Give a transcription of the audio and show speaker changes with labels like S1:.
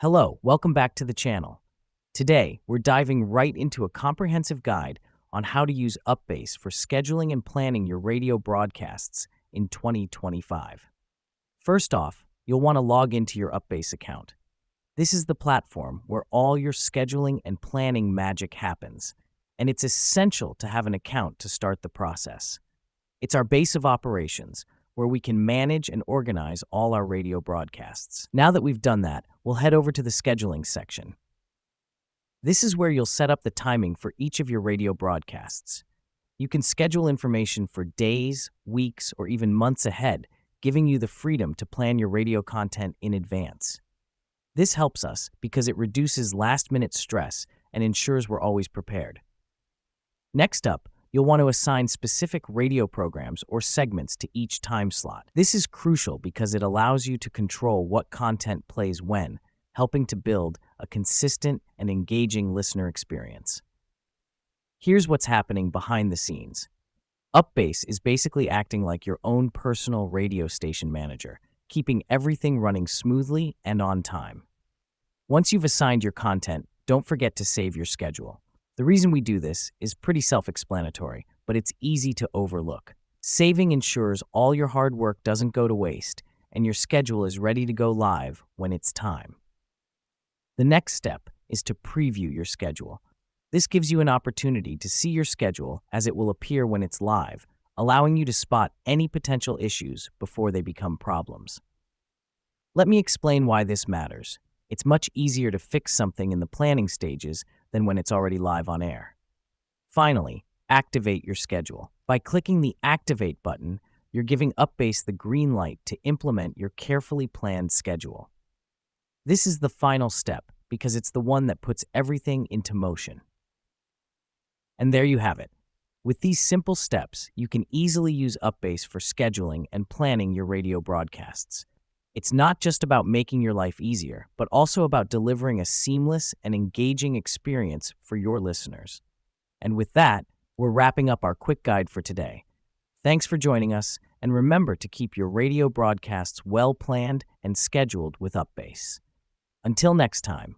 S1: Hello, welcome back to the channel. Today, we're diving right into a comprehensive guide on how to use UPBASE for scheduling and planning your radio broadcasts in 2025. First off, you'll want to log into your UPBASE account. This is the platform where all your scheduling and planning magic happens, and it's essential to have an account to start the process. It's our base of operations, where we can manage and organize all our radio broadcasts. Now that we've done that, we'll head over to the scheduling section. This is where you'll set up the timing for each of your radio broadcasts. You can schedule information for days, weeks, or even months ahead, giving you the freedom to plan your radio content in advance. This helps us because it reduces last-minute stress and ensures we're always prepared. Next up, you'll want to assign specific radio programs or segments to each time slot. This is crucial because it allows you to control what content plays when, helping to build a consistent and engaging listener experience. Here's what's happening behind the scenes. UPBASE is basically acting like your own personal radio station manager, keeping everything running smoothly and on time. Once you've assigned your content, don't forget to save your schedule. The reason we do this is pretty self-explanatory, but it's easy to overlook. Saving ensures all your hard work doesn't go to waste, and your schedule is ready to go live when it's time. The next step is to preview your schedule. This gives you an opportunity to see your schedule as it will appear when it's live, allowing you to spot any potential issues before they become problems. Let me explain why this matters. It's much easier to fix something in the planning stages than when it's already live on air. Finally, activate your schedule. By clicking the Activate button, you're giving UPBASE the green light to implement your carefully planned schedule. This is the final step because it's the one that puts everything into motion. And there you have it. With these simple steps, you can easily use UPBASE for scheduling and planning your radio broadcasts. It's not just about making your life easier, but also about delivering a seamless and engaging experience for your listeners. And with that, we're wrapping up our quick guide for today. Thanks for joining us, and remember to keep your radio broadcasts well planned and scheduled with UPBASE. Until next time.